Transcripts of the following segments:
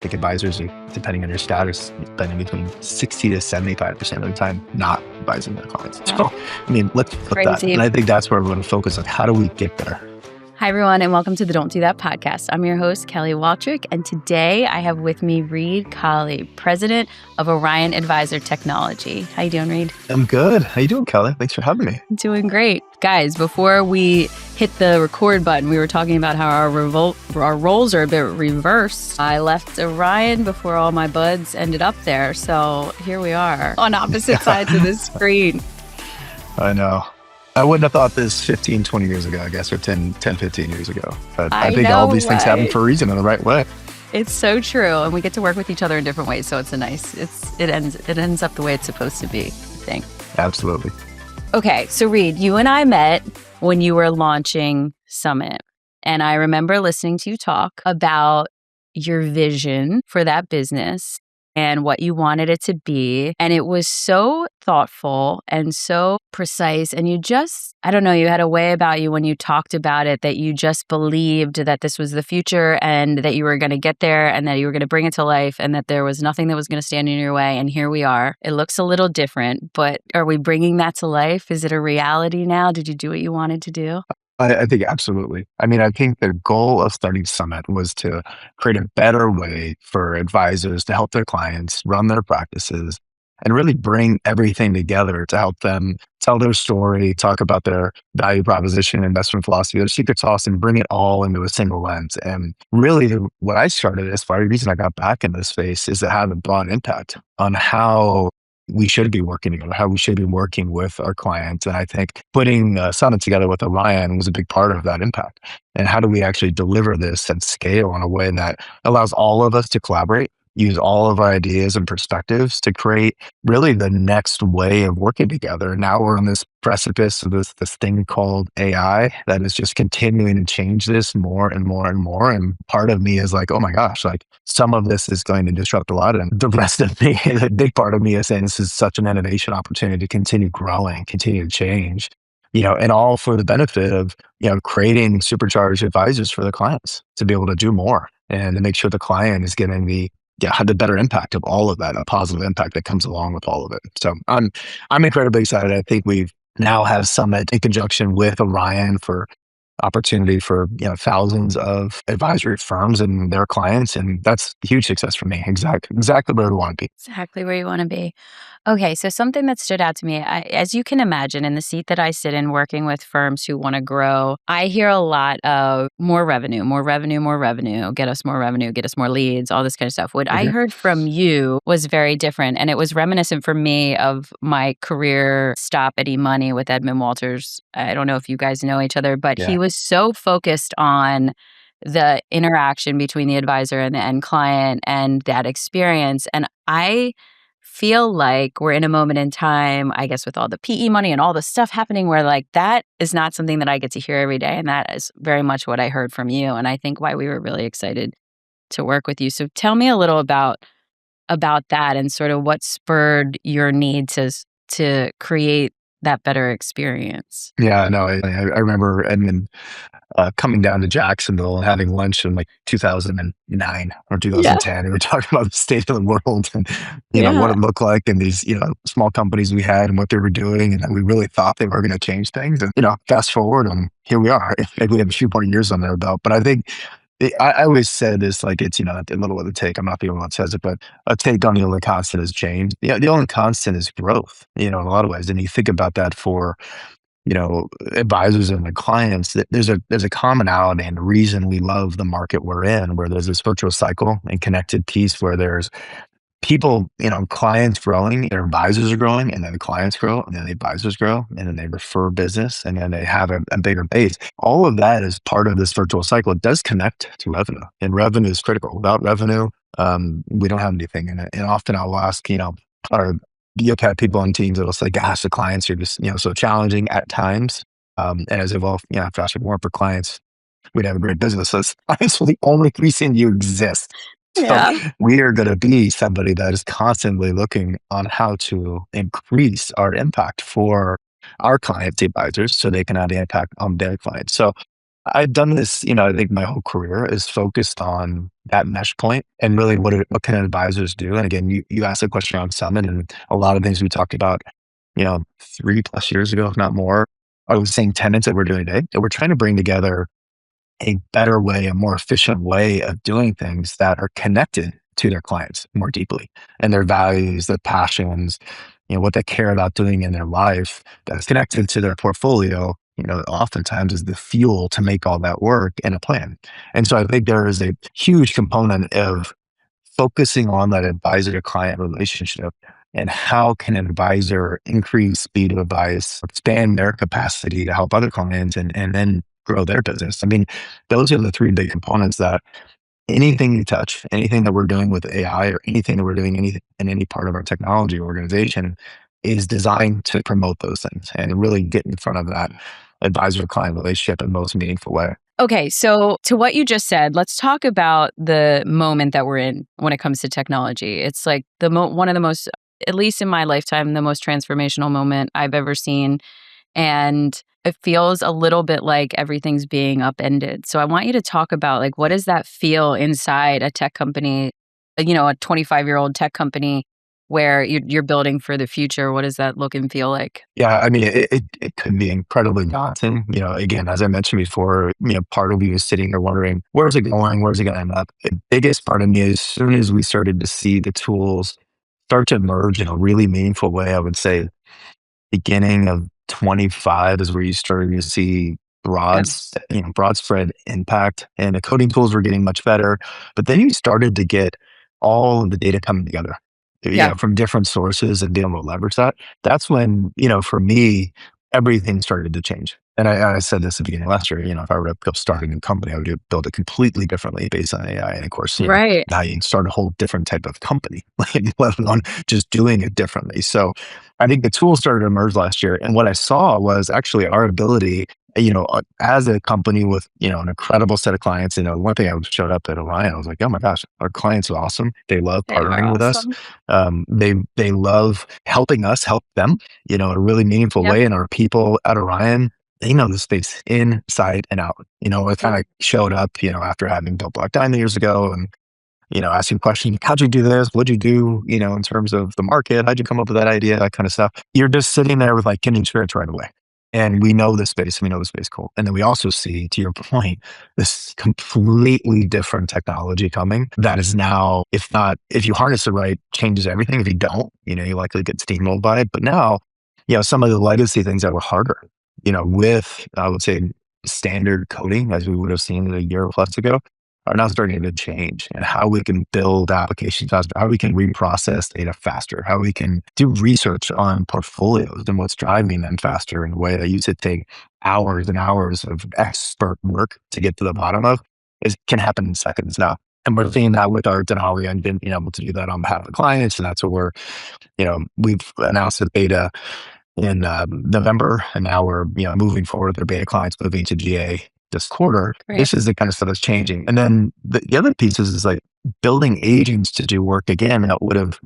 think advisors are, depending on your status, spending between 60 to 75% of the time not advising their clients. Wow. So, I mean, let's flip that. Crazy. And I think that's where we're going to focus on how do we get there? Hi, everyone, and welcome to the Don't Do That podcast. I'm your host, Kelly Waltrich, and today I have with me Reed Colley, president of Orion Advisor Technology. How you doing, Reed? I'm good. How you doing, Kelly? Thanks for having me. Doing great. Guys, before we hit the record button, we were talking about how our roles are a bit reversed. I left Orion before all my buds ended up there, so here we are on opposite sides of the screen. I know. I wouldn't have thought this 15, 20 years ago, I guess, or 10, 15 years ago. But I think all these things happen for a reason in the right way. It's so true. And we get to work with each other in different ways. So it's it ends up the way it's supposed to be, I think. Absolutely. Okay. So Reed, you and I met when you were launching Summit. And I remember listening to you talk about your vision for that business and what you wanted it to be. And it was so thoughtful and so precise. And you just, I don't know, you had a way about you when you talked about it that you just believed that this was the future and that you were going to get there and that you were going to bring it to life and that there was nothing that was going to stand in your way. And here we are. It looks a little different, but are we bringing that to life? Is it a reality now? Did you do what you wanted to do? I think absolutely. I mean, I think the goal of starting Summit was to create a better way for advisors to help their clients run their practices and really bring everything together to help them tell their story, talk about their value proposition, investment philosophy, their secret sauce, and bring it all into a single lens. And really, what I started as far as the reason I got back in this space is to have a broad impact on how we should be working together, how we should be working with our clients. And I think putting Summit together with Orion was a big part of that impact. And how do we actually deliver this at scale in a way that allows all of us to collaborate, use all of our ideas and perspectives to create really the next way of working together. Now we're on this precipice of this thing called AI that is just continuing to change this more and more and more. And part of me is like, oh my gosh, like some of this is going to disrupt a lot. And the rest of me, the big part of me is saying this is such an innovation opportunity to continue growing, continue to change, and all for the benefit of, creating supercharged advisors for the clients to be able to do more and to make sure the client is getting the better impact of all of that, a positive impact that comes along with all of it. So I'm incredibly excited. I think we've now have Summit in conjunction with Orion for opportunity for thousands of advisory firms and their clients, and that's a huge success for me. Exactly where we want to be. Exactly where you want to be. Okay, so something that stood out to me, as you can imagine, in the seat that I sit in working with firms who want to grow, I hear a lot of more revenue, get us more revenue, get us more leads, all this kind of stuff. What I heard from you was very different, and it was reminiscent for me of my career stop at eMoney with Edmund Walters. I don't know if you guys know each other, but he was so focused on the interaction between the advisor and the end client and that experience. And I feel like we're in a moment in time, I guess, with all the PE money and all the stuff happening where like that is not something that I get to hear every day. And that is very much what I heard from you. And I think why we were really excited to work with you. So tell me a little about that and sort of what spurred your need to create that better experience. Yeah, no, I remember Edmund coming down to Jacksonville and having lunch in like 2009 or 2010. And we were talking about the state of the world and, what it looked like and these, small companies we had and what they were doing. And that we really thought they were going to change things. And, fast forward and here we are. Maybe we have a few more years on their belt. But I think I always said this, like it's, a little bit of a take. I'm not the only one that says it, but a take on the only constant is change. The only constant is growth, in a lot of ways. And you think about that for, advisors and the clients, that there's a commonality and the reason we love the market we're in, where there's this virtuous cycle and connected piece where there's people, clients growing, their advisors are growing, and then the clients grow, and then the advisors grow, and then they refer business, and then they have a bigger base. All of that is part of this virtual cycle. It does connect to revenue, and revenue is critical. Without revenue, we don't have anything. And often I'll ask, you'll have people on teams that'll say, gosh, the clients are just, so challenging at times. And as if, if I should work for clients, we'd have a great business. That's honestly the only reason you exist. So we are going to be somebody that is constantly looking on how to increase our impact for our clients, the advisors, so they can have the impact on their clients. So I've done this, I think my whole career is focused on that mesh point and really what can advisors do? And again, you asked a question on Summit and a lot of things we talked about, 3+ years ago, if not more, are the same tenets that we're doing today. And we're trying to bring together a better way, a more efficient way of doing things that are connected to their clients more deeply and their values, their passions, what they care about doing in their life that's connected to their portfolio, oftentimes is the fuel to make all that work in a plan. And so I think there is a huge component of focusing on that advisor to client relationship and how can an advisor increase speed of advice, expand their capacity to help other clients and then grow their business. I mean, those are the three big components that anything you touch, anything that we're doing with AI or anything that we're doing in any part of our technology organization is designed to promote those things and really get in front of that advisor client relationship in the most meaningful way. Okay, so to what you just said, let's talk about the moment that we're in when it comes to technology. It's like one of the most, at least in my lifetime, the most transformational moment I've ever seen. And it feels a little bit like everything's being upended. So I want you to talk about like, what does that feel inside a tech company, a 25-year-old tech company where you're building for the future? What does that look and feel like? Yeah, I mean, it could be incredibly daunting. Again, as I mentioned before, part of you is sitting there wondering, where's it going? Where's it going to end up? The biggest part of me, as soon as we started to see the tools start to emerge in a really meaningful way, I would say beginning of 25 is where you started to see Yeah. broad spread impact, and the coding tools were getting much better. But then you started to get all of the data coming together, Yeah. from different sources and being able to leverage that. That's when, for me, everything started to change. And I said this at the beginning of last year, if I were to go start a new company, I would build it completely differently based on AI. And of course, Right. now you can start a whole different type of company, let alone just doing it differently. So I think the tools started to emerge last year. And what I saw was actually our ability, as a company with, an incredible set of clients. One thing I showed up at Orion, I was like, oh my gosh, our clients are awesome. They love They are partnering with us. awesome. They love helping us help them, in a really meaningful Yep. way. And our people at Orion, they know the space inside and out. It kind of showed up, after having built Black Diamond years ago and, asking questions, how'd you do this? What'd you do, in terms of the market? How'd you come up with that idea? That kind of stuff. You're just sitting there with like kindred spirits right away. And we know the space, we know the space cool. And then we also see, to your point, this completely different technology coming that is now, if you harness it right, changes everything. If you don't, you likely get steamrolled by it. But now, some of the legacy things that were harder, with, I would say, standard coding, as we would have seen a year plus ago, are now starting to change, and how we can build applications faster, how we can reprocess data faster, how we can do research on portfolios and what's driving them faster in a way that used to take hours and hours of expert work to get to the bottom of, can happen in seconds now. And we're seeing that with our Denali engine, being able to do that on behalf of clients. And that's what we've announced the beta in November, and now we're moving forward. Their beta clients moving to GA this quarter. Great. This is the kind of stuff that's changing. And then the other piece is like building agents to do work again that would have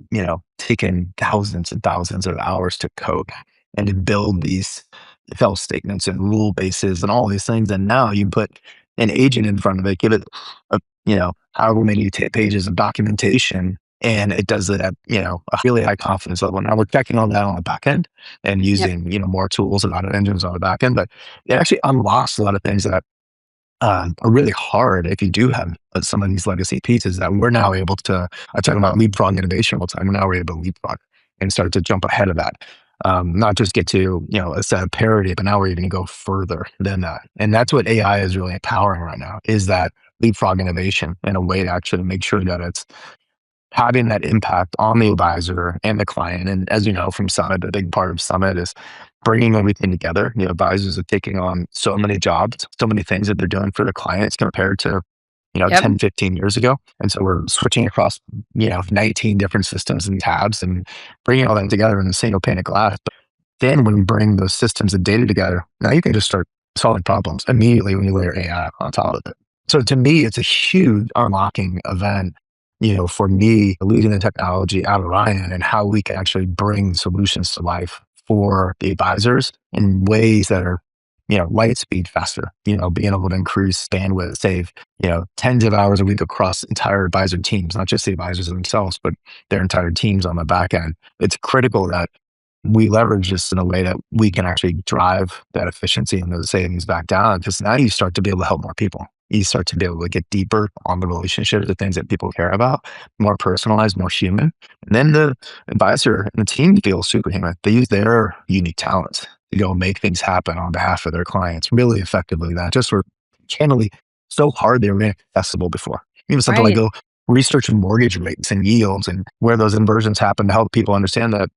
taken thousands and thousands of hours to code and to build these if-else statements and rule bases and all these things. And now you put an agent in front of it, give it however many pages of documentation, and it does it at, a really high confidence level. Now we're checking all that on the back end and Yep. using, more tools and audit engines on the back end, but it actually unlocks a lot of things that are really hard if you do have some of these legacy pieces that we're now able to. I talk about leapfrog innovation all the time. Now we're able to leapfrog and start to jump ahead of that. Not just get to, a set of parity, but now we're even go further than that. And that's what AI is really empowering right now, is that leapfrog innovation in a way to actually make sure that it's having that impact on the advisor and the client. And as you know from Summit, a big part of Summit is bringing everything together. Advisors are taking on so many jobs, so many things that they're doing for their clients compared to, Yep. 10, 15 years ago. And so we're switching across, 19 different systems and tabs and bringing all that together in a single pane of glass. But then when we bring those systems and data together, now you can just start solving problems immediately when you layer AI on top of it. So to me, it's a huge unlocking event, for me, leading the technology out of Orion and how we can actually bring solutions to life for the advisors in ways that are light speed faster, being able to increase bandwidth, save, tens of hours a week across entire advisor teams, not just the advisors themselves, but their entire teams on the back end. It's critical that we leverage this in a way that we can actually drive that efficiency and those savings back down, because now you start to be able to help more people. You start to be able to get deeper on the relationship, the things that people care about, more personalized, more human. And then the advisor and the team feel superhuman. They use their unique talents to go make things happen on behalf of their clients really effectively. That just were candidly so hard they were inaccessible before. Even something like Right. go research mortgage rates and yields and where those inversions happen to help people understand that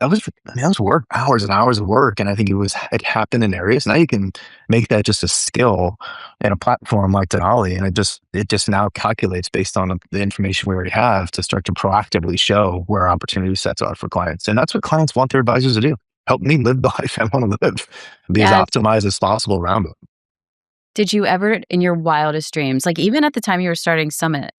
that was work, hours and hours of work, and I think it happened in areas. Now you can make that just a skill in a platform like Denali, and it just now calculates based on the information we already have to start to proactively show where opportunity sets are for clients, and that's what clients want their advisors to do. Help me live the life I want to live, be as Yes. optimized as possible around it. Did you ever, in your wildest dreams, like even at the time you were starting Summit,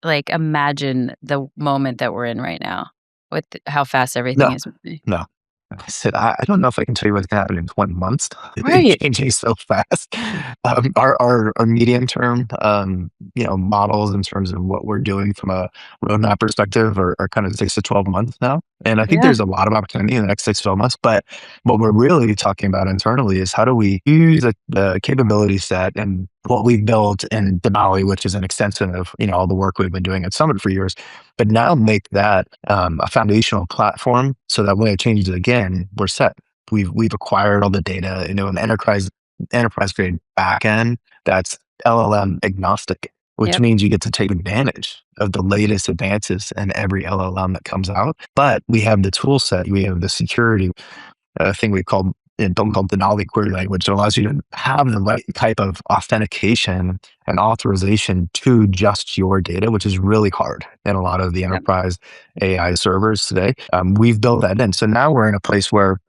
like imagine the moment that we're in right now with how fast everything No, is moving? no. I said, I don't know if I can tell you what's going to happen in 20 months. It's Right. changing so fast. Our medium term, models in terms of what we're doing from a roadmap perspective are kind of 6 to 12 months now. And I think Yeah. there's a lot of opportunity in the next 6 to 12 months. But what we're really talking about internally is how do we use the capability set and what we've built in Denali, which is an extension of, all the work we've been doing at Summit for years, but now make that a foundational platform so that when it changes again, we're set. We've acquired all the data, an enterprise grade backend that's LLM agnostic, which Yep. means you get to take advantage of the latest advances in every LLM that comes out. But we have the tool set, we have the security thing we call don't call Denali query language that allows you to have the right type of authentication and authorization to just your data, which is really hard in a lot of the Yep. enterprise AI servers today. We've built that in. So now we're in a place where,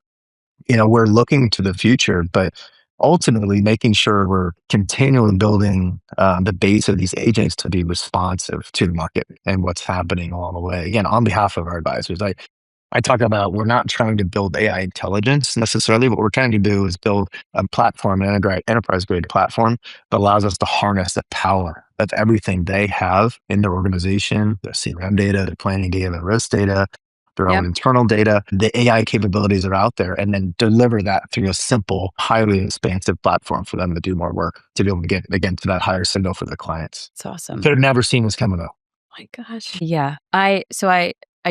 we're looking to the future, but ultimately making sure we're continually building the base of these agents to be responsive to the market and what's happening along the way. Again, on behalf of our advisors, I talk about we're not trying to build AI intelligence necessarily. What we're trying to do is build a platform, an enterprise grade platform that allows us to harness the power of everything they have in their organization, their CRM data, their planning data, their risk data, their own Yep. internal data, the AI capabilities are out there, and then deliver that through a simple, highly expansive platform for them to do more work, to be able to get, again, to that higher signal for their clients. It's awesome. Could have never seen this coming though. My gosh. Yeah. I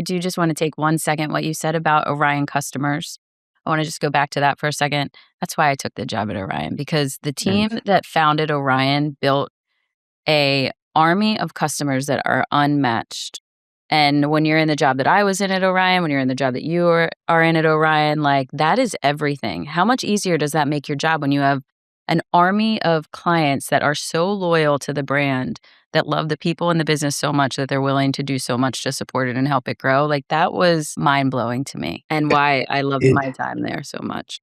do just want to take 1 second what you said about Orion customers. I want to just go back to that for a second. That's why I took the job at Orion, because the Mm. team that founded Orion built a army of customers that are unmatched. And when you're in the job that I was in at Orion, when you're in the job that are in at Orion, like that is everything. How much easier does that make your job when you have an army of clients that are so loyal to the brand, that love the people in the business so much that they're willing to do so much to support it and help it grow? Like that was mind blowing to me, and why I loved It, my time there so much.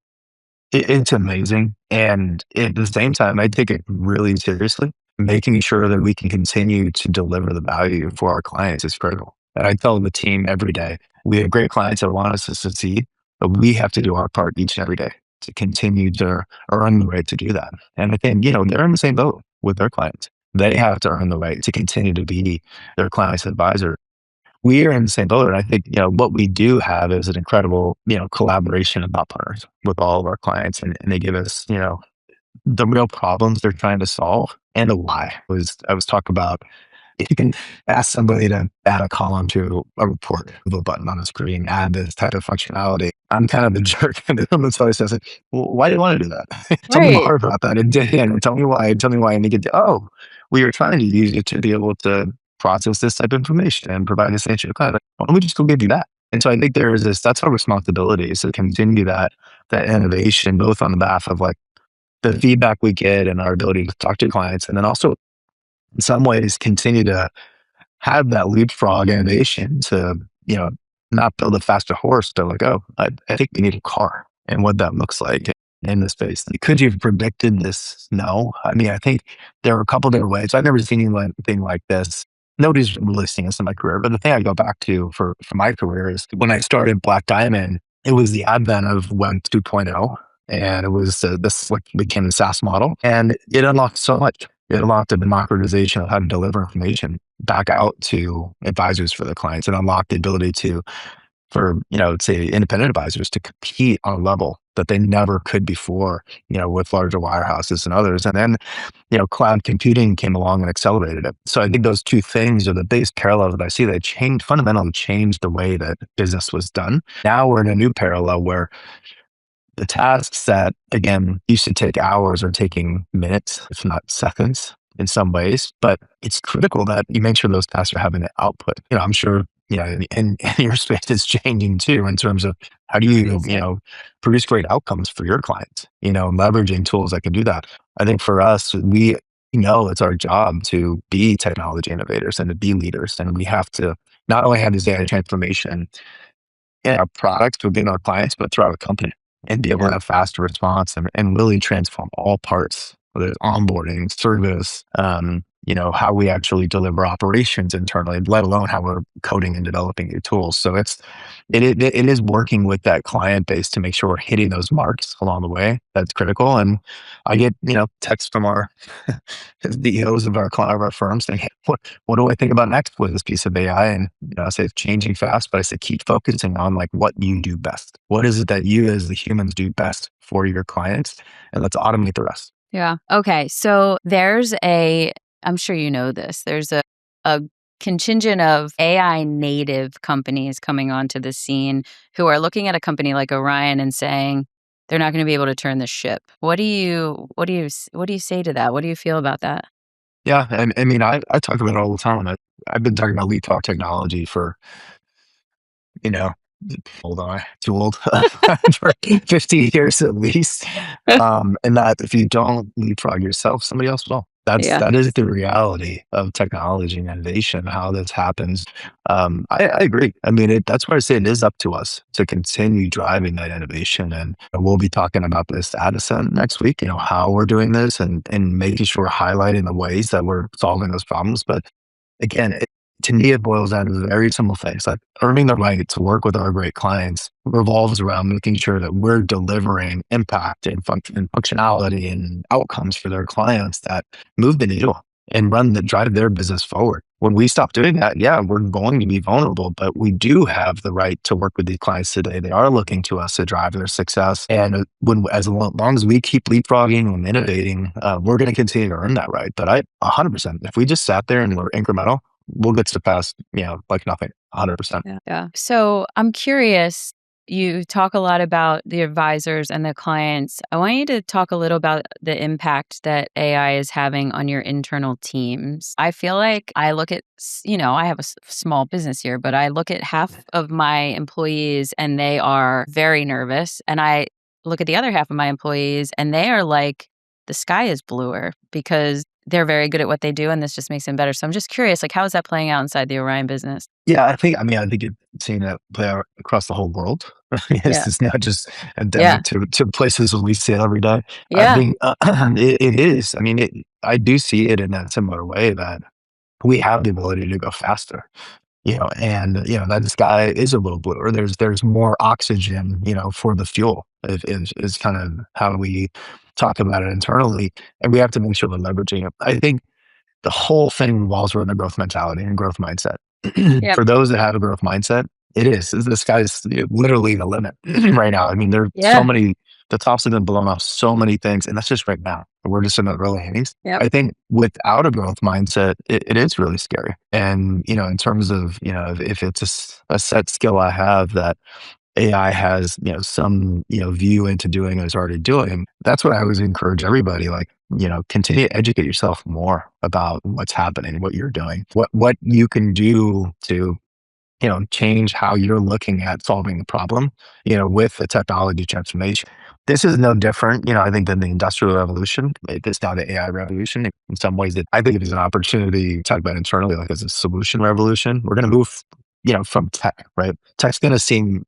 it's amazing. And at the same time, I take it really seriously. Making sure that we can continue to deliver the value for our clients is critical. And I tell the team every day, we have great clients that want us to succeed, but we have to do our part each and every day to continue to earn the right to do that. And I think, they're in the same boat with their clients. They have to earn the right to continue to be their client's advisor. We are in the same boat. And I think, what we do have is an incredible, collaboration of partners with all of our clients. And they give us, the real problems they're trying to solve and the why. I was talking about, if you can ask somebody to add a column to a report with a button on the screen, add this type of functionality. I'm kind of the jerk in the room that's always says, well, why do you want to do that? Tell me Right. more about that. And tell me why. Tell me why I need to do. Oh, we are trying to use it to be able to process this type of information and provide this answer to client. Like, why don't we just go give you that? And so I think there is this, that's our responsibility, is to continue that innovation, both on the behalf of like the feedback we get and our ability to talk to clients, and then also in some ways continue to have that leapfrog innovation to, not build a faster horse, but like, oh, I think we need a car and what that looks like in this space. Could you have predicted this? No. I mean, I think there are a couple different ways. I've never seen anything like this. Nobody's really seen this in my career. But the thing I go back to for my career is when I started Black Diamond, it was the advent of Web 2.0. And it was this like became the SaaS model, and it unlocked so much. It unlocked the democratization of how to deliver information back out to advisors for their clients. It unlocked the ability for, say independent advisors to compete on a level that they never could before, with larger wirehouses and others. And then, cloud computing came along and accelerated it. So I think those two things are the biggest parallels that I see. They fundamentally changed the way that business was done. Now we're in a new parallel where the tasks that, again, used to take hours are taking minutes, if not seconds in some ways. But it's critical that you make sure those tasks are having an output. I'm sure, in your space it's changing too in terms of how do you, Crazy. produce great outcomes for your clients, leveraging tools that can do that. I think for us, we know it's our job to be technology innovators and to be leaders. And we have to not only have this data transformation in our products within our clients, but throughout the company and be able Yeah. to have faster response and really transform all parts, whether it's onboarding, service, how we actually deliver operations internally, let alone how we're coding and developing new tools. So it is working with that client base to make sure we're hitting those marks along the way. That's critical. And I get, texts from our CEOs of our firms saying, hey, what do I think about next with this piece of AI? And I say it's changing fast, but I say keep focusing on like what you do best. What is it that you as the humans do best for your clients? And let's automate the rest. Yeah. Okay. So I'm sure you know this, there's a contingent of AI native companies coming onto the scene who are looking at a company like Orion and saying they're not going to be able to turn the ship. What do you say to that? What do you feel about that? Yeah. And I mean, I talk about it all the time. I've been talking about leapfrog technology for, you know, old am I? Too old for 50 years at least. And that if you don't leapfrog yourself, somebody else will. Yeah. That is the reality of technology and innovation, how this happens. I agree. I mean, that's why I say it is up to us to continue driving that innovation. And we'll be talking about this at Ascent next week, how we're doing this and making sure we're highlighting the ways that we're solving those problems. But again, to me, it boils down to very simple things like earning the right to work with our great clients revolves around making sure that we're delivering impact and function and functionality and outcomes for their clients that move the needle and drive their business forward. When we stop doing that, yeah, we're going to be vulnerable, but we do have the right to work with these clients today. They are looking to us to drive their success. And as long as we keep leapfrogging and innovating, we're going to continue to earn that right. But 100%, if we just sat there and were incremental, we'll get surpassed, like nothing, 100%. Yeah. Yeah. So I'm curious, you talk a lot about the advisors and the clients. I want you to talk a little about the impact that AI is having on your internal teams. I feel like I look at, I have a small business here, but I look at half of my employees and they are very nervous. And I look at the other half of my employees and they are like, the sky is bluer because they're very good at what they do and this just makes them better. So I'm just curious, like, how is that playing out inside the Orion business? Yeah, I think you've seen that play out across the whole world. Yeah. It's not just Yeah. endemic to places where we see it every day. I Yeah. think it is. I mean, I do see it in that similar way that we have the ability to go faster. And that sky is a little bluer. There's more oxygen, for the fuel. Is kind of how we talk about it internally, and we have to make sure we're leveraging it. I think the whole thing revolves around a growth mentality and growth mindset. Yep. For those that have a growth mindset, it is. The sky's literally the limit right now. I mean, there are so Yeah. many, the tops have been blown off so many things, and that's just right now. We're just in the early innings. Yep. I think without a growth mindset, it is really scary. And, in terms of, if it's a set skill I have that AI has, some, view into doing and is already doing, that's what I always encourage everybody, like, continue to educate yourself more about what's happening, what you're doing, what you can do to, change how you're looking at solving the problem, with the technology transformation. This is no different, I think, than the industrial revolution. It's now the AI revolution. In some ways, I think it is an opportunity to talk about internally, like as a solution revolution. We're going to move, from tech, right? Tech's going to seem,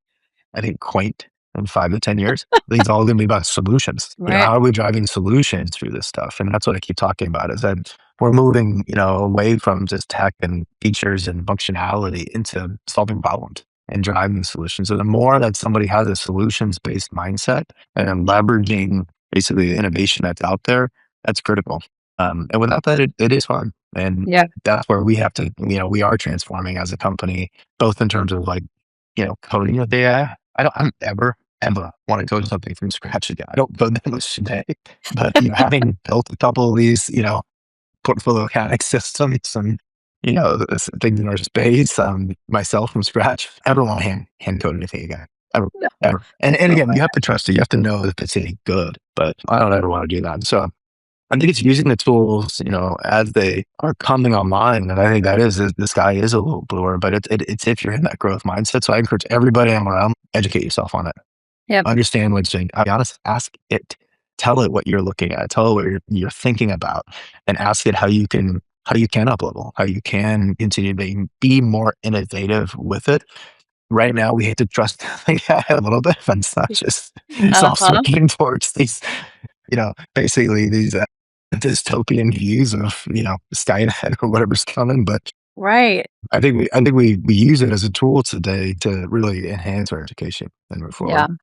I think, quaint in 5 to 10 years. I think it's all going to be about solutions. Right. How are we driving solutions through this stuff? And that's what I keep talking about is that we're moving, away from just tech and features and functionality into solving problems. and driving the solution. So the more that somebody has a solutions-based mindset and leveraging basically the innovation that's out there, that's critical. And without that, it is hard. And Yeah. that's where we have to, we are transforming as a company, both in terms of like, coding with AI. I don't ever want to code something from scratch again. I don't code that much today, but having built a couple of these, portfolio accounting systems and things in our space, myself from scratch, I never want to hand code anything again. Ever, No, ever. And no again, way. you have to trust it. You have to know if it's any good, but I don't ever want to do that. So I think it's using the tools, as they are coming online. And I think the sky is a little bluer, but it's if you're in that growth mindset. So I encourage everybody I'm around, educate yourself on it. Yep. Understand what's doing. I'll be honest, ask it. Tell it what you're looking at. Tell it what you're thinking about, and ask it how you can up level, how you can continue to be more innovative with it. Right now, we hate to trust the AI a little bit, but it's not just it's all Uh-huh. swinging towards these, basically these dystopian views of Skynet or whatever's coming. But Right. I think we use it as a tool today to really enhance our education and move Yeah. forward.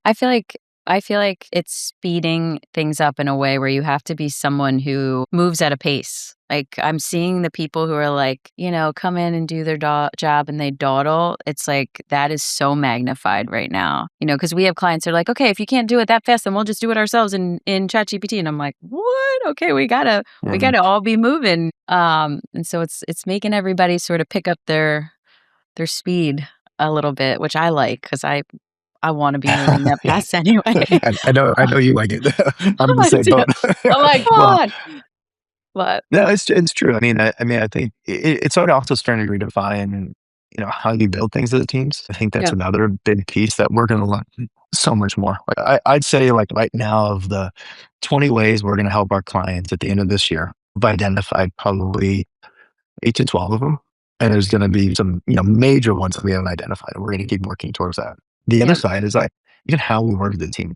I feel like it's speeding things up in a way where you have to be someone who moves at a pace. Like, I'm seeing the people who are like, come in and do their job and they dawdle. It's like that is so magnified right now. Because we have clients who are like, okay, if you can't do it that fast, then we'll just do it ourselves in ChatGPT. And I'm like, what? Okay, we gotta all be moving. And so it's making everybody sort of pick up their speed a little bit, which I like because I wanna be moving that Yeah. fast anyway. I know you like it. I'm in the I same do. boat. I'm like, "Come Well, on." But no, it's true. I think it's sort of also starting to redefine, how you build things as teams. I think that's yeah, another big piece that we're going to learn so much more. Like I'd say, like right now, of the 20 ways we're going to help our clients at the end of this year, we've identified probably 8 to 12 of them, and there's going to be some major ones that we haven't identified. And we're going to keep working towards that. The other yeah, side is like even how we work as a team.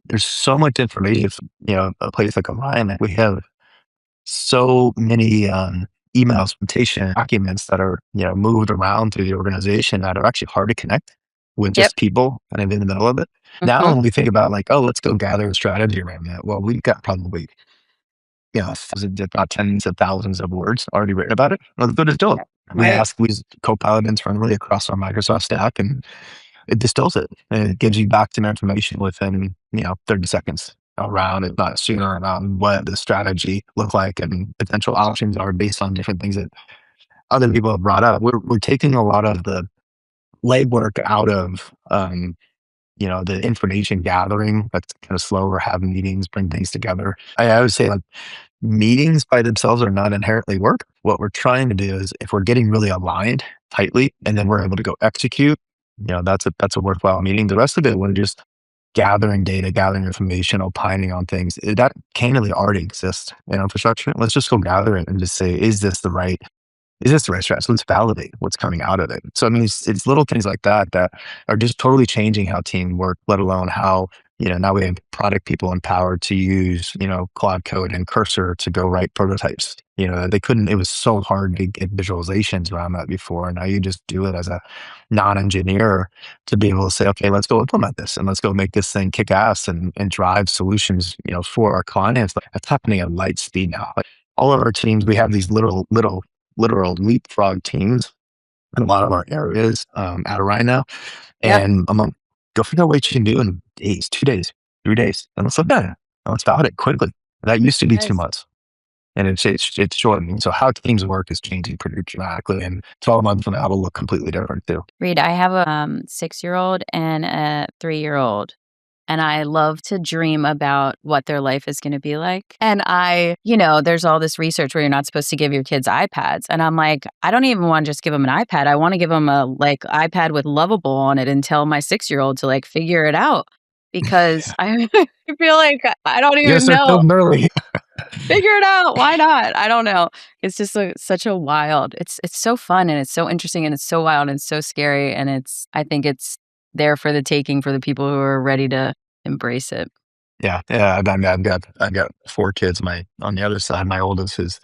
There's so much information. A place like Orion, like we have so many emails, presentation documents that are moved around through the organization that are actually hard to connect with yep, just people kind of in the middle of it. Now, mhm, when we think about like, oh, let's go gather a strategy around that. Well, we've got probably thousands, if not tens of thousands of words already written about it. Let's go distill it. yeah, right, We use Copilot internally across our Microsoft stack, and it distills it, and it gives you back some information within 30 seconds around, if not sooner, around what the strategy look like and potential options are based on different things that other people have brought up. We're taking a lot of the legwork out of the information gathering that's kind of slow, or have meetings, bring things together. I would say like meetings by themselves are not inherently work. What we're trying to do is, if we're getting really aligned tightly and then we're able to go execute, that's a worthwhile meeting. The rest of it, we're just gathering data, gathering information, opining on things. That candidly already exists in infrastructure. Let's just go gather it and just say, is this the right strat? So let's validate what's coming out of it. So I mean, it's little things like that that are just totally changing how team work, let alone how, now we have product people empowered to use, Cloud Code and Cursor to go write prototypes. They couldn't, it was so hard to get visualizations around that before. And now you just do it as a non-engineer to be able to say, okay, let's go implement this and let's go make this thing kick ass and drive solutions, for our clients. Like, that's happening at light speed now. Like all of our teams, we have these literal leapfrog teams in a lot of our areas at Orion now. yep, And I'm like, go figure out what you can do in days, 2 days, 3 days. And let's look at it. And let's validate quickly. That used to be two yes. months. And it's shortening. So how teams work is changing pretty dramatically. And 12 months from now will look completely different too. Reed, I have a 6-year-old and a 3-year-old. And I love to dream about what their life is going to be like. And there's all this research where you're not supposed to give your kids iPads. And I'm like, I don't even want to just give them an iPad. I want to give them a iPad with Lovable on it and tell my 6-year-old to figure it out because I feel like I don't Yes, even they're know. still early. Figure it out. Why not? I don't know. It's just such a wild. It's so fun and it's so interesting and it's so wild and so scary and I think it's there for the taking for the people who are ready to embrace it. Yeah. Yeah. I've got 4 kids. On the other side, my oldest is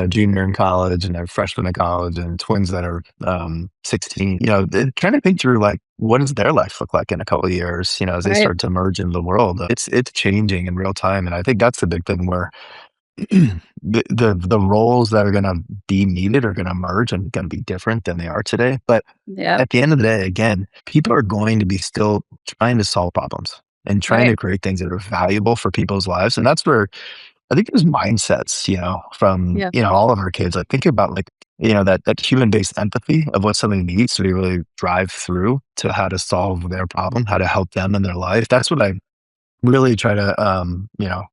junior in college and a freshman in college and twins that are 16, they're trying to think through like, what does their life look like in a couple of years, as they Right. start to merge into the world. It's changing in real time. And I think that's the big thing where the roles that are going to be needed are going to merge and going to be different than they are today. But Yep. at the end of the day, again, people are going to be still trying to solve problems and trying Right. to create things that are valuable for people's lives. And that's where I think there's mindsets, from, Yeah. all of our kids. Like think about like, that human-based empathy of what somebody needs to really drive through to how to solve their problem, how to help them in their life. That's what I really try to,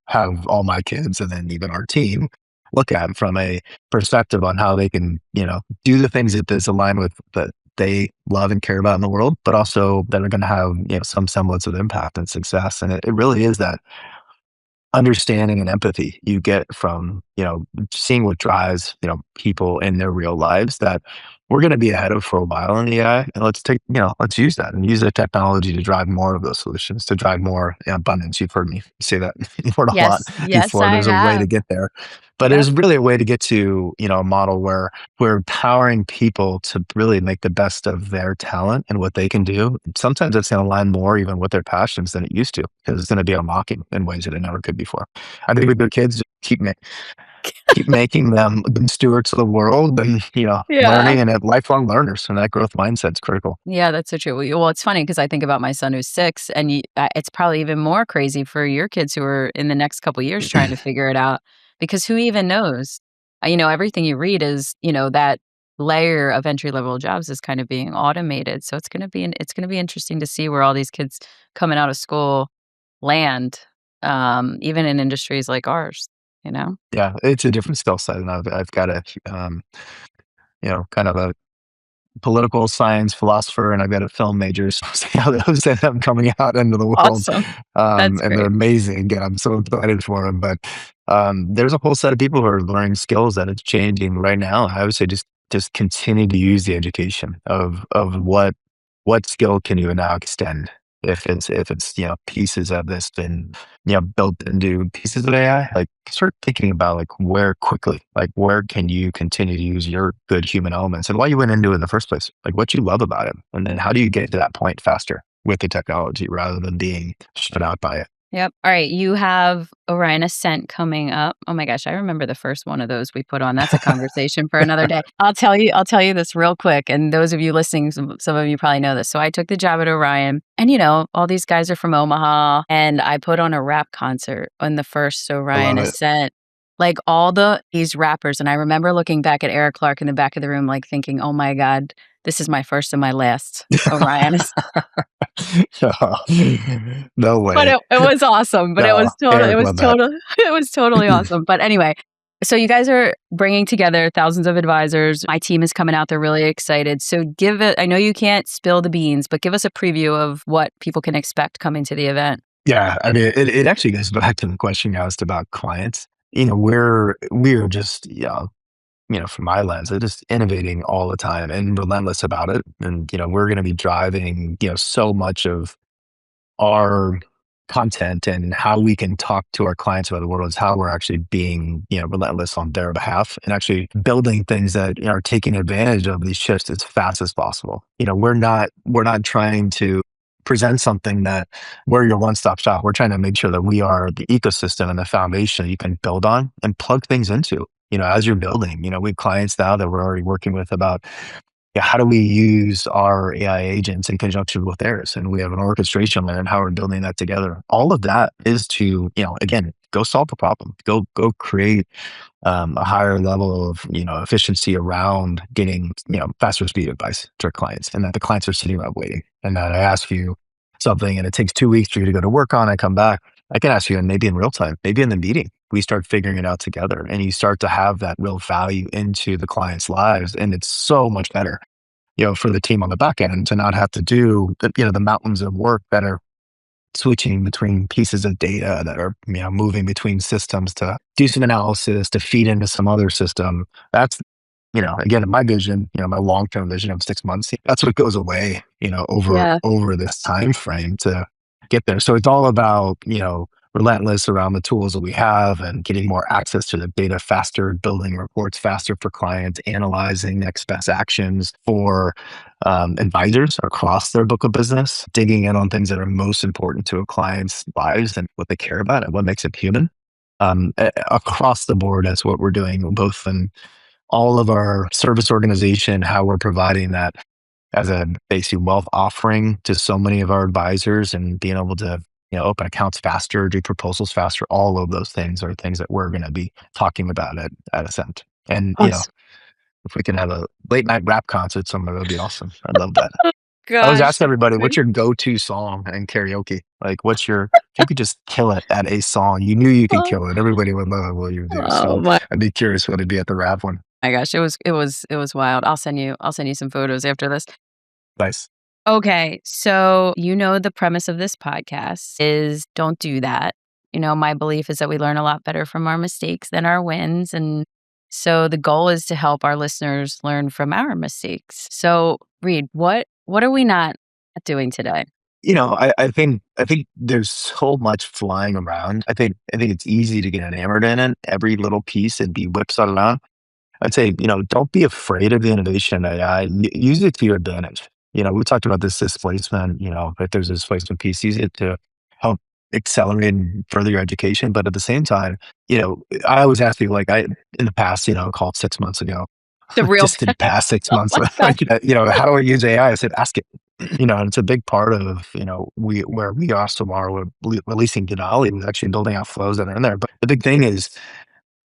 have all my kids and then even our team look at from a perspective on how they can, do the things that is aligned with that they love and care about in the world, but also that are going to have, some semblance of impact and success. And it really is that understanding and empathy you get from, seeing what drives, people in their real lives that we're going to be ahead of for a while in AI. And let's use that and use the technology to drive more of those solutions, to drive more abundance. You've heard me say that word a lot Yes. Yes, before. I There's a way to have. get there, but Yep. there's really a way to get to, a model where we're empowering people to really make the best of their talent and what they can do. Sometimes it's going to align more even with their passions than it used to, because it's going to be unlocking in ways that it never could before. I think with your kids, just keep making them good stewards of the world and, Yeah. learning and lifelong learners. And that growth mindset's critical. Yeah, that's so true. Well, it's funny because I think about my son who's 6, and it's probably even more crazy for your kids who are in the next couple years trying to figure it out, because who even knows? Everything you read is, that layer of entry level jobs is kind of being automated. So it's gonna be interesting to see where all these kids coming out of school land, even in industries like ours. You know. Yeah, it's a different skill set. And I've got kind of a political science philosopher, and I've got a film major. So see how those end up coming out into the world. Awesome. That's And they're great. amazing. Again, I'm so excited for them. But there's a whole set of people who are learning skills that it's changing right now. I would say just continue to use the education of what skill can you now extend if it's pieces of this been built into pieces of AI, like start thinking about like where can you continue to use your good human elements and why you went into it in the first place, like what you love about it, and then how do you get to that point faster with the technology rather than being shut out by it. Yep. All right. You have Orion Ascent coming up. Oh my gosh, I remember the first one of those we put on. That's a conversation for another day. I'll tell you this real quick. And those of you listening, some of you probably know this. So I took the job at Orion, and all these guys are from Omaha, and I put on a rap concert on the first I Orion love it. Ascent. Like these rappers, and I remember looking back at Eric Clark in the back of the room, like thinking, "Oh my God, this is my first and my last Orion." No But way. it was awesome, but No, Eric love that. it was totally awesome. But anyway, so you guys are bringing together thousands of advisors. My team is coming out, they're really excited. So I know you can't spill the beans, but give us a preview of what people can expect coming to the event. Yeah, I mean, it actually goes back to the question you asked about clients. We're just, from my lens, they're just innovating all the time and relentless about it. And, we're going to be driving, so much of our content and how we can talk to our clients about the world is how we're actually being, relentless on their behalf and actually building things that are taking advantage of these shifts as fast as possible. We're not trying to present something that we're your one-stop shop. We're trying to make sure that we are the ecosystem and the foundation you can build on and plug things into. As you're building, we have clients now that we're already working with about, yeah, how do we use our AI agents in conjunction with theirs? And we have an orchestration layer and how we're building that together. All of that is to, again, go solve the problem. Go create a higher level of efficiency around getting faster speed advice to our clients, and that the clients are sitting around waiting. And that I ask you something, and it takes 2 weeks for you to go to work on. I come back, I can ask you, and maybe in real time, maybe in the meeting, we start figuring it out together, and you start to have that real value into the clients' lives, and it's so much better, for the team on the back end to not have to do the mountains of work that are switching between pieces of data that are moving between systems to do some analysis to feed into some other system. That's again, in my vision, my long-term vision of 6 months, that's what goes away over Yeah. over this time frame to get there. So it's all about relentless around the tools that we have and getting more access to the data faster, building reports faster for clients, analyzing next best actions for advisors across their book of business, digging in on things that are most important to a client's lives and what they care about and what makes it human. Across the board, that's what we're doing, both in all of our service organization, how we're providing that as a basic wealth offering to so many of our advisors and being able to open accounts faster, do proposals faster. All of those things are things that we're going to be talking about at Ascent. And Awesome. if we can have a late night rap concert somewhere, that'd be awesome. I'd love that. I always Gosh. ask everybody, what's your go-to song in karaoke? Like, if you could just kill it at a song, you knew you could Oh, kill it. Everybody would love what you do. oh So my I'd be curious what it'd be at the rap one. gosh, it was wild. I'll send you some photos after this. Nice. Okay, so the premise of this podcast is don't do that. My belief is that we learn a lot better from our mistakes than our wins, and so the goal is to help our listeners learn from our mistakes. So, Reed, what are we not doing today? I think there's so much flying around. I think it's easy to get enamored in it, every little piece and be whipsawed around. I'd say, don't be afraid of the innovation in AI. Use it to your advantage. We talked about this displacement, if there's a displacement piece, use it to help accelerate and further your education. But at the same time, I always ask people, like, in the past, called 6 months ago, The real just in the past six Oh months, my god. how do I use AI? I said, ask it. And it's a big part of, where we are tomorrow with releasing Denali was actually building out flows that are in there. But the big thing is,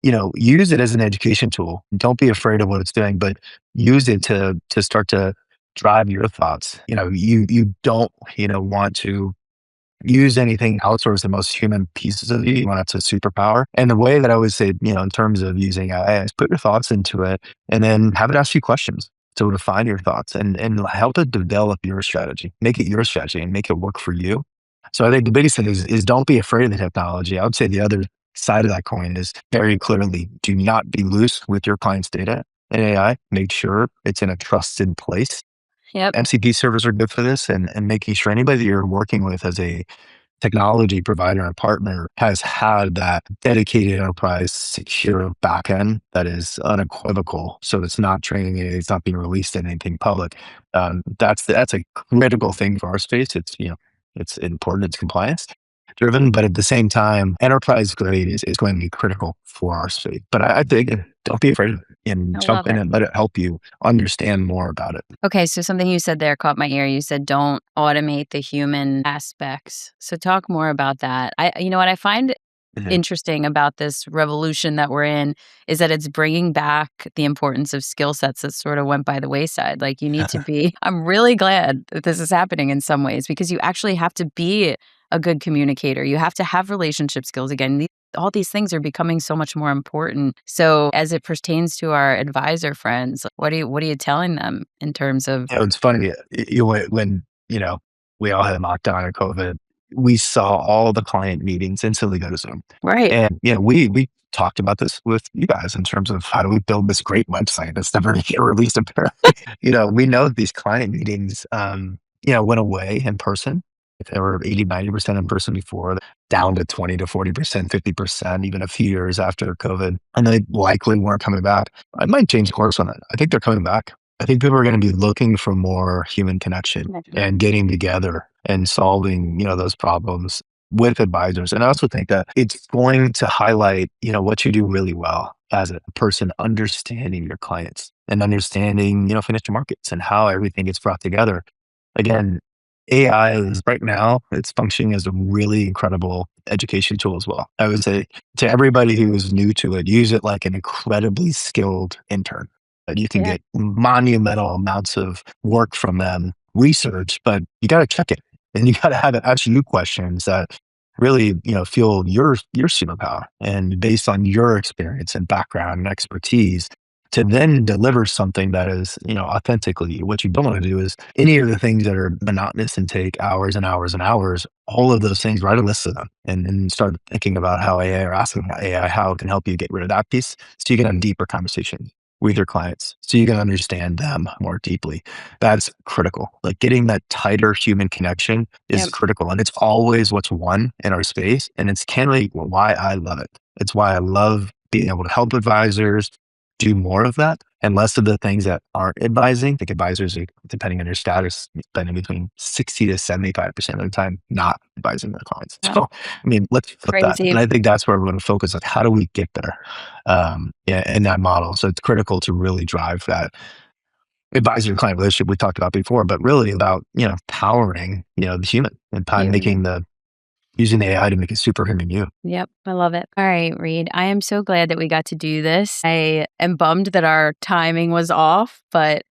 use it as an education tool. Don't be afraid of what it's doing, but use it to start to drive your thoughts. You don't, want to use anything outsource the most human pieces of you. You want it to superpower. And the way that I would say, in terms of using AI is put your thoughts into it and then have it ask you questions to refine your thoughts and help it develop your strategy. Make it your strategy and make it work for you. So I think the biggest thing is don't be afraid of the technology. I would say the other side of that coin is very clearly do not be loose with your client's data in AI. Make sure it's in a trusted place. Yep. MCP servers are good for this and making sure anybody that you're working with as a technology provider and partner has had that dedicated enterprise secure backend that is unequivocal. So it's not training it, it's not being released in anything public. That's a critical thing for our space. It's important, it's compliance driven, but at the same time, enterprise grade is going to be critical for our space. But I think don't be afraid of it and I jump love in it. and let it help you understand more about it. Okay, so something you said there caught my ear. You said don't automate the human aspects. So talk more about that. What I find Mhm. interesting about this revolution that we're in is that it's bringing back the importance of skill sets that sort of went by the wayside. Like you need to be I'm really glad that this is happening in some ways because you actually have to be a good communicator. You have to have relationship skills again. All these things are becoming so much more important. So as it pertains to our advisor friends, what are you telling them in terms of It's funny. When we all had lockdown and COVID, we saw all the client meetings instantly go to Zoom, right. and we talked about this with you guys in terms of how do we build this great website that's never going to get released. Apparently, we know that these client meetings, went away in person. If they were 80-90% in person before, down to 20 to 40%, 50%, even a few years after COVID, and they likely weren't coming back. I might change course on it. I think they're coming back. I think people are going to be looking for more human connection Connection. and getting together and solving, those problems with advisors. And I also think that it's going to highlight, what you do really well as a person, understanding your clients and understanding, financial markets and how everything gets brought together. Again, AI is right now, it's functioning as a really incredible education tool as well. I would say to everybody who is new to it, use it like an incredibly skilled intern. That you can Yeah. get monumental amounts of work from them, research, but you got to check it and you got to have it ask you questions that really, fuel your superpower and based on your experience and background and expertise to then deliver something that is, authentically you. What you don't want to do is any of the things that are monotonous and take hours and hours and hours, all of those things, write a list of them and start thinking about how AI or asking AI how it can help you get rid of that piece so you can have deeper conversations. with your clients so you can understand them more deeply. That's critical. Like getting that tighter human connection is Yep. critical. And it's always what's won in our space. And it's candidly why I love it. It's why I love being able to help advisors do more of that and less of the things that aren't advising. I think advisors are, depending on your status, spending between 60 to 75% of the time not advising their clients. Yep. So, I mean, let's flip that. Crazy. And I think that's where we're going to focus on how do we get there in that model. So it's critical to really drive that advisor client relationship we talked about before, but really about, powering, the human and Human. using the AI to make it superhuman you. Yep, I love it. All right, Reed, I am so glad that we got to do this. I am bummed that our timing was off, but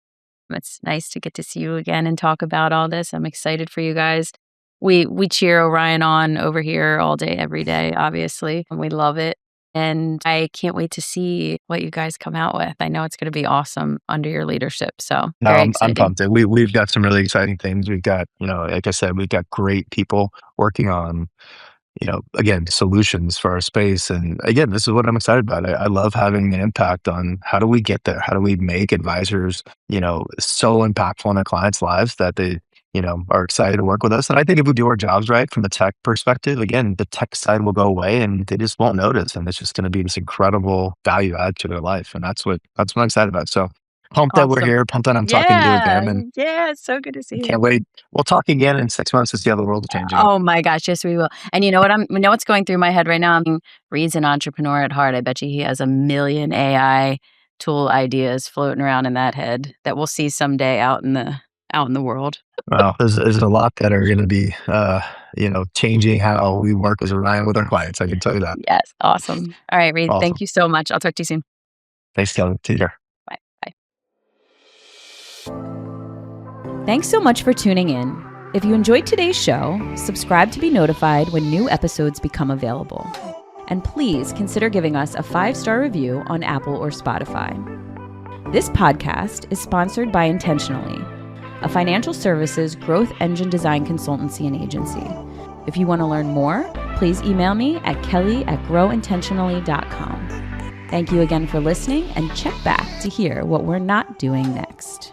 it's nice to get to see you again and talk about all this. I'm excited for you guys. We cheer Orion on over here all day, every day, obviously, and we love it. And I can't wait to see what you guys come out with. I know it's going to be awesome under your leadership. So No, very I'm exciting. pumped. We've got some really exciting things. We've got, like I said, we've got great people working on, again, solutions for our space. And again, this is what I'm excited about. I love having an impact on how do we get there? How do we make advisors, so impactful in our clients' lives that they, are excited to work with us. And I think if we do our jobs right from a tech perspective, again, the tech side will go away and they just won't notice. And it's just going to be this incredible value add to their life. And that's what I'm excited about. So pumped that we're Awesome. here, pumped that I'm talking to you Yeah. again, and Yeah. It's so good to see you. can't wait. We'll talk again in 6 months to see how the world is changing up. Oh my gosh, yes, we will. And you know what's going through my head right now? I mean, Reed's an entrepreneur at heart. I bet you he has a million AI tool ideas floating around in that head that we'll see someday out in the world. Well, there's a lot that are going to be, changing how we work as Orion with our clients. I can tell you that. Yes, awesome. All right, Reed, thank Awesome. you so much. I'll talk to you soon. Thanks, Kelly. Take care. Bye. Bye. Thanks so much for tuning in. If you enjoyed today's show, subscribe to be notified when new episodes become available. And please consider giving us a 5-star review on Apple or Spotify. This podcast is sponsored by Intentionally, a financial services growth engine design consultancy and agency. If you want to learn more, please email me at kelly@growintentionally.com. Thank you again for listening, and check back to hear what we're not doing next.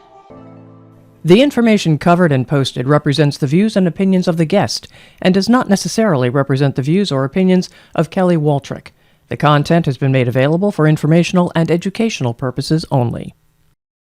The information covered and posted represents the views and opinions of the guest and does not necessarily represent the views or opinions of Kelly Waltrich. The content has been made available for informational and educational purposes only.